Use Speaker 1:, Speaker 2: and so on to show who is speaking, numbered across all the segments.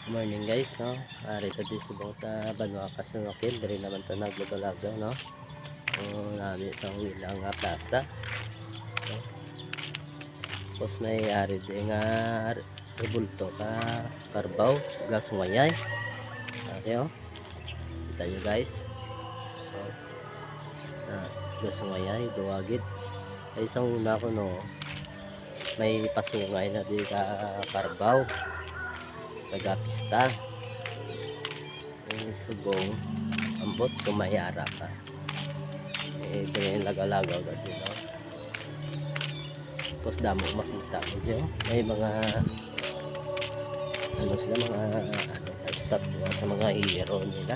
Speaker 1: Morning guys, no? Rito din subong sa Banwa Kasunokil. Dari naman ito naglagaw no? Namin sa ilang plaza. No? Tapos may ari din nga rebulto ka karbaw, gas mayay. Okay, oh. Kita nyo guys. Gas mayay, duwagit. Ay isang una ko no, may pasungay na di ka karbaw. Tagapista yung subong ambot kumayara ka ito yung lagaw-lagaw dati no? Tapos damo makita mo dyan may mga ano sila mga statwa sa mga hero nila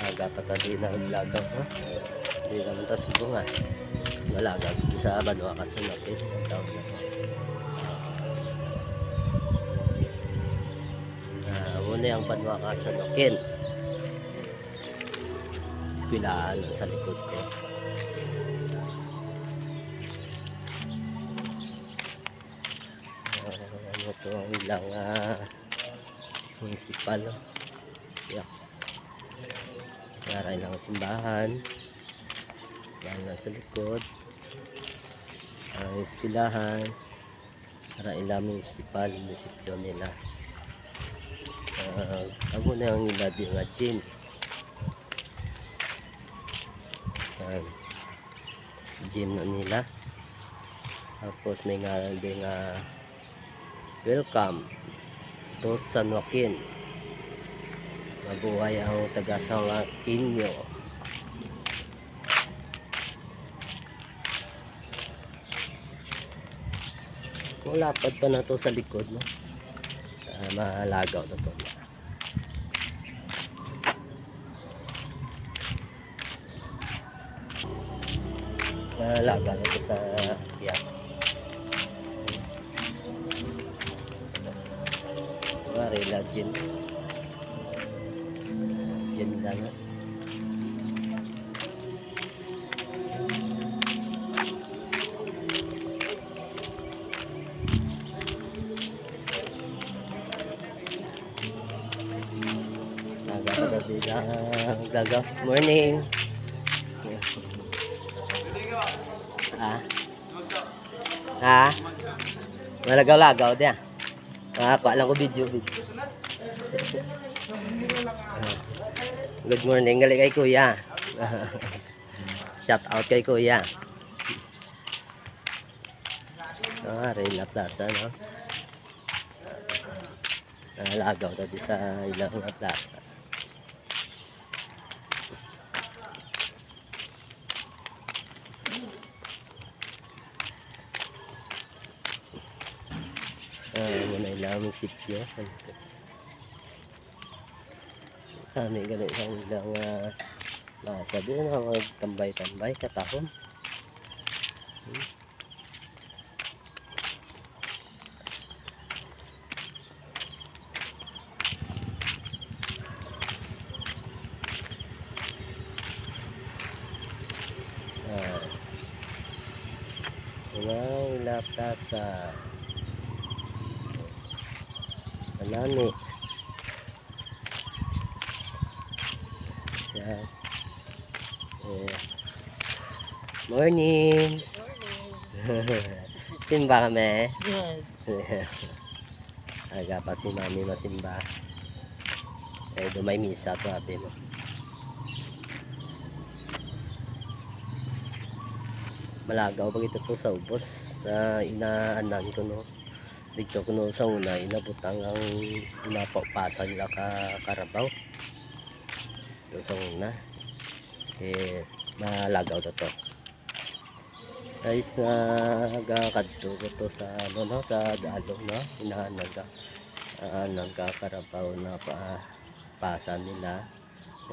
Speaker 1: aga pa tadi na lagaw no? Hindi naman tas subong malagag sa Banwa Kasunokil ang tawag na muna yung Banwa Kasunokil eskwelahan sa likod ko ano to ang ilang municipal yeah. Naray lang simbahan yan sa likod eskwelahan para ilang munisipyo nila amo na ang nila di nga gym gym na nila tapos may nga din welcome to San Joaquin mabuhay ang taga San Joaquinyo. Lapad pa na to sa likod no? Malagaw na to malagaw na to sa yan Varela gym lang gagaw. Morning. Malagaw-lagaw dia. Kuha lang ko video. Good morning gali kay kuya. Shout out kay kuya. Reyna Plaza no. Lagaw dito sa ilang plaza. Muna ilang munisipyo kami galing sa ilang sabi na magtambay-tambay katahon ilang plaza Alani yan. Morning. Simba kami. Aga pa si mami masimba dumay misa to abi mo malagaw pag ito to sa ubos sa inaanan ko no dito ko no sa una inabutang ang inapapasan nila karabaw ito sa una malagaw to guys nagakadto ko to sa ano no sa dalong no nagkakarabaw na pasan nila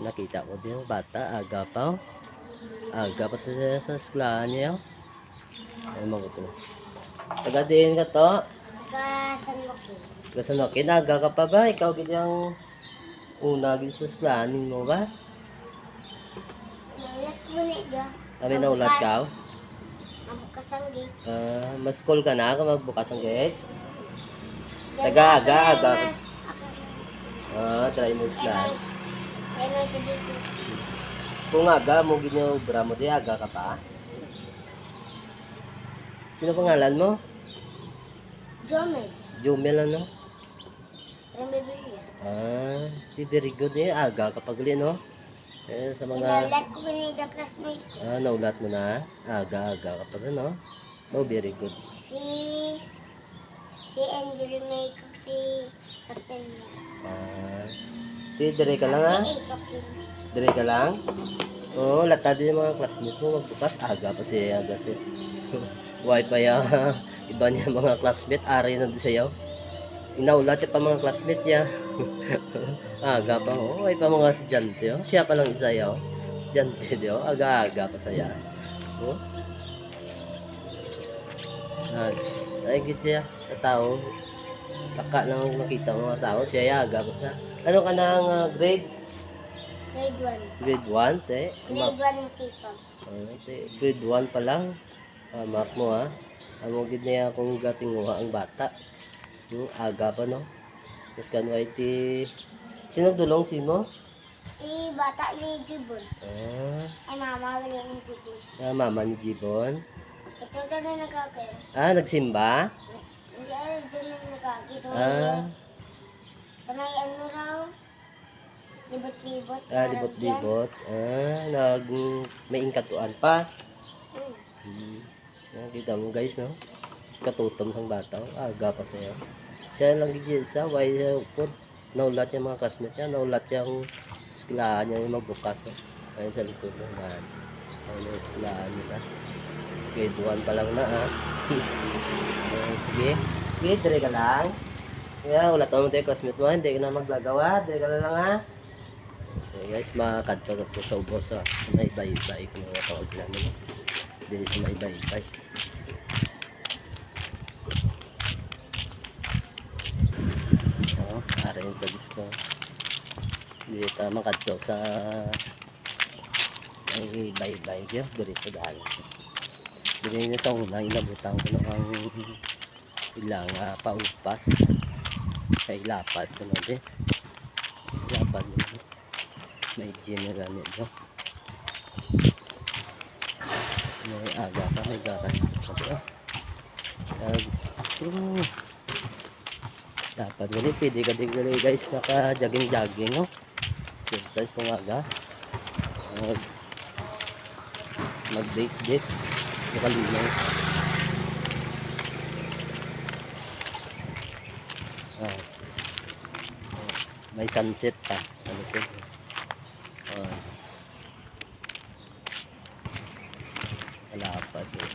Speaker 1: nakita ko din bata aga pa sa eskwelahan niya ay mga to taga din ka to San Joaquin aga ka pa ba ikaw gidyang una gid sa eskwelahan mo ba Kami naulat ka?
Speaker 2: Mabukas ang gate.
Speaker 1: Mas school ka na kung magbukas ang gate?
Speaker 2: Diyan
Speaker 1: Taga-aga,
Speaker 2: ako
Speaker 1: aga.
Speaker 2: na-
Speaker 1: Try mo na.
Speaker 2: Kaya na sa dito.
Speaker 1: Kung aga mo ginobra mo, di aga ka pa? Sino pangalan mo?
Speaker 2: Jomel.
Speaker 1: Jumel ano?
Speaker 2: Parang bibili.
Speaker 1: Di very good eh. Aga kapag uli, no? Sa mga...
Speaker 2: Inalat ko ganito sa classmate ko.
Speaker 1: Naulat mo na. Aga kapag ano? Oh, very good.
Speaker 2: Si Angel May ko si Sapin niya.
Speaker 1: Dire ka lang ha?
Speaker 2: Si Ace Sapin.
Speaker 1: Dire ka lang? Oo, lata din yung mga classmate mo. Magbukas. Aga pa siya. Aga siya. Wi-Fi iba niya mga classmate. Ari na din siya. Inaulat siya pa mga classmate niya. Aga pa. Oh, ay pa mga estudyante. Oh. Siya pa lang isa yaw. Estudyante diyo. Aga-aga pa siya. Oh. Ay gitu ya. Sa tao. Baka nang makita mga tao. Siya aga pa siya. Ano ka nang grade?
Speaker 2: Grade 1.
Speaker 1: Grade 1, te?
Speaker 2: Grade 1 masipag.
Speaker 1: Grade 1 pa lang. Mark mo ha. Amo gid niya kung gatinguha ang bata. Yung aga pa no. Tapos kanway ti sino dulong sino?
Speaker 2: Si bata ni Jibon. Ay mama ni Jibon.
Speaker 1: Mama ni Jibon.
Speaker 2: Ito na nagkakaya.
Speaker 1: Nagsimba?
Speaker 2: Hindi ano dyan na nagkakaya. Sa may ano raw. Libot-libot.
Speaker 1: Libot-libot. May ingkatuan pa. Kita mo guys no. Katutom sang bata. Aga pa siya. Siya lang gid sa why upod. Naulat yung mga classmate niya. Naulat yung eskwelahan niya yung magbukas. Ayun sa likod ng daan. Ayun yung eskwelahan nila. Grade 1 pa lang na ha. Sige. Sige, dire ka lang. Kaya ulat mo tayo classmate mo. Hindi ka na maglagawa. Dire ka lang ha. So guys, makakadto ko sa ubos ha. May bay-bay ko mga tawag namin. Dili sa may bay-bay. Para yung tagis ko. Dili ta makadto sa may bay-bay ko. Dili sa daan. Dili niya sa unang inabutan ko ng ilang paupas. Kay lapad ko na din. Lapad mo. May gym na ganito. May aga pa, may gakas pa. Dapat gani, pwede ka din gani guys, naka-jogging-jogging, no? Exercise kung aga. Mag-date-date. Nakalinaw. May sunset pa. Ano po? Malapad eh.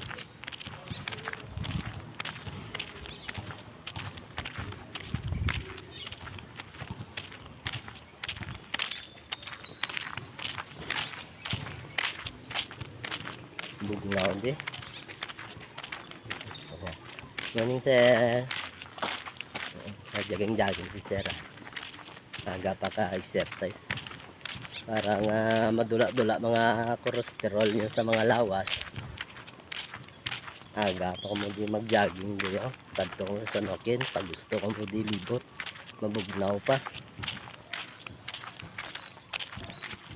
Speaker 1: Bugnaw din. Morning sir. Jogging-jogging si sir. Aga pa ka-exercise. Para nga madula-dula mga cholesterol niya sa mga lawas. Aga pa mo di mag-jogging diyo. Kadto ko sa Nokin. Pag gusto ko mo di libot. Mabugnaw pa.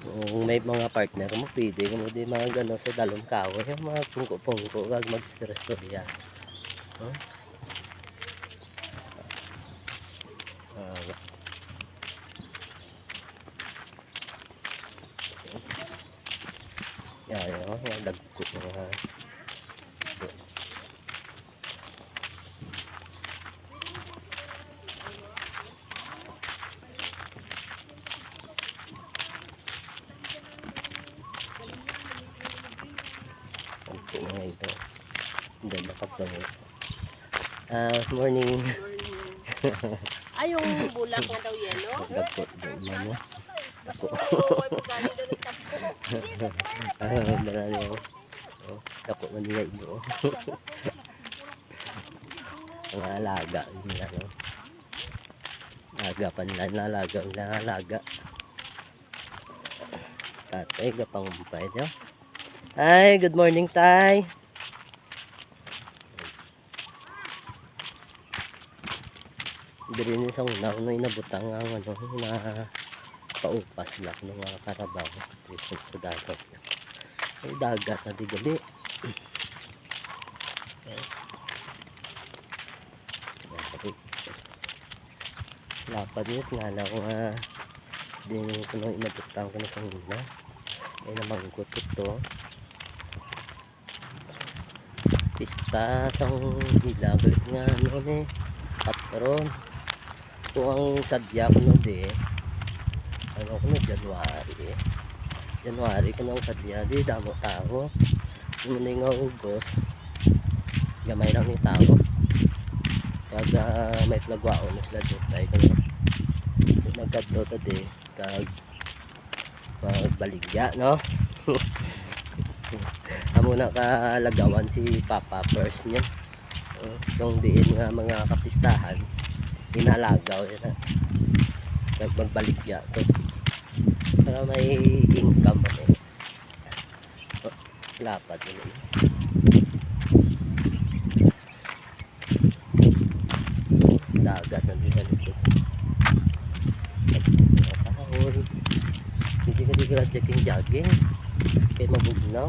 Speaker 1: Kung may mga partner mo, pwede ka mo di mga gano'n sa dalong kawa. Yung mga pungko-pungko. Wag mag-stress to diyan. Dagko mga ito. Hindi makapagod. Morning.
Speaker 3: Ay, yung bulak na daw yelo?
Speaker 1: Dagko. Mamo. Dagko. Marami ako. Dako man nila ito. Mga alaga nila, no? Alaga pa nila, nalaga. Tatay, gapang umpay, no? Hi, good morning, Tay. Diri ni sa una no inabutang ang ano na paupas lang ng mga karabaw dito sa dagat. Ay dagat na di gali. Lapad nito nga lang din ko nang inabutang ko na sa una. Ay namangkot ito. Pista sang ilagalit nga ano ni patron. Ito ang sadya ko no di ano ko no January ko nang sadya di damo tao muna nga Ugos gamay lang ni tao kaga may plagwao na sila dutay ko nagkadto ta di kag magbaligya no. Amo na kalagawan si Papa first niya itong diin nga mga kapistahan inalagaw yun kag magbaligya to para may income mo lapad yun dagat na din sa likod kahon hindi ka jogging kay mabugnaw.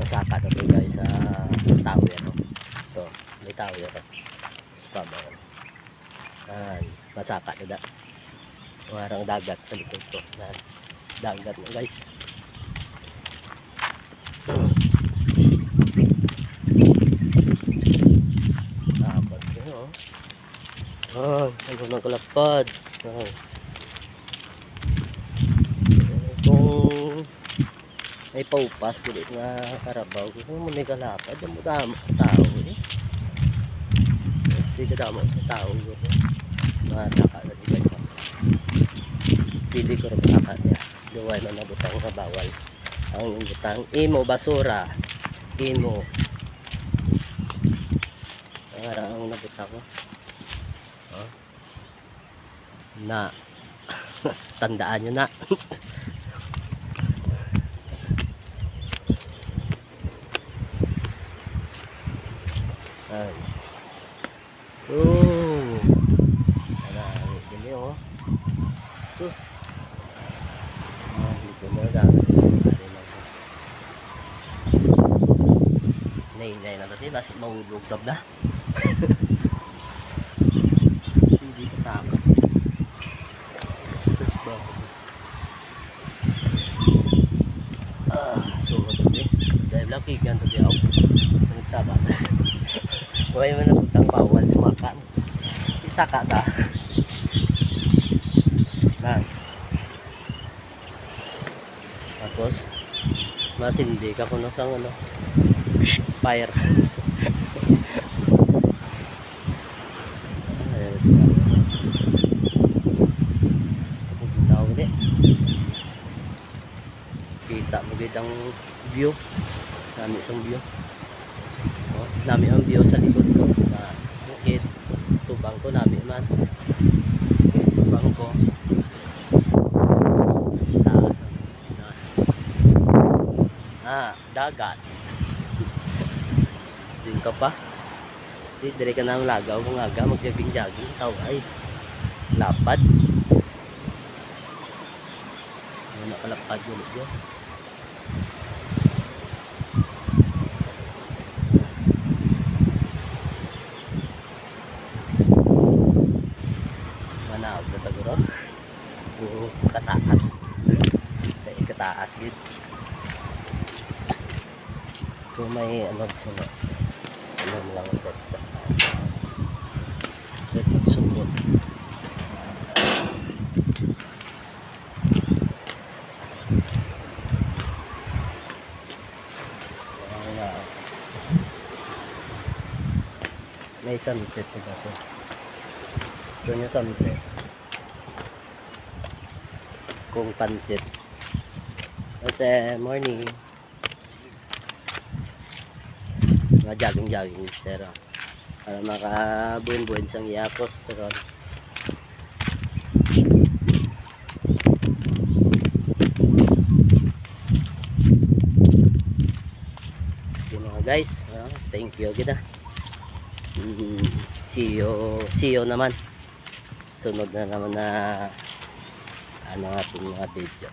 Speaker 1: Masaka to guys sa tao yan no? Ito may tao yan spam yan masaka to da warang dagat sa likod to dagat na guys. Dapat yun ano nang kalapad kung may paupas kulit nga karabaw kung may kalapad yung damo sa tao hindi ka damo sa tao masaka na di guys pili ko rin saka niya duway man nabutang na bawal ang butang imo basura imo ang nabutang ko na tandaan nyo na. So gini sus dito na gamit nainay na dati basi mahulog tab na hindi kasama stus ba so dati dahil laki ganto di ako nagsaba buhay mo na putang bawal sa makan isaka ta na tapos masindi ka kuno sang ano fire kita mo gitang view dami sang view dami ang view sa likod ko na bukid stubang ko dami man stubang ko taas dagat din ka pa dire ka na lagaw kung aga magjaging tao ay lapad nakalapad ulit yun manawag na taguro kataas kataas gid so may ano sila ano lang ito sumot may sunset na kasi gusto niya sunset kung pansit kasi morning mga jogging sir para makabuin-buin sang iapos teron guys, thank you kita. See you naman. Sunod na naman na ano ating mga video.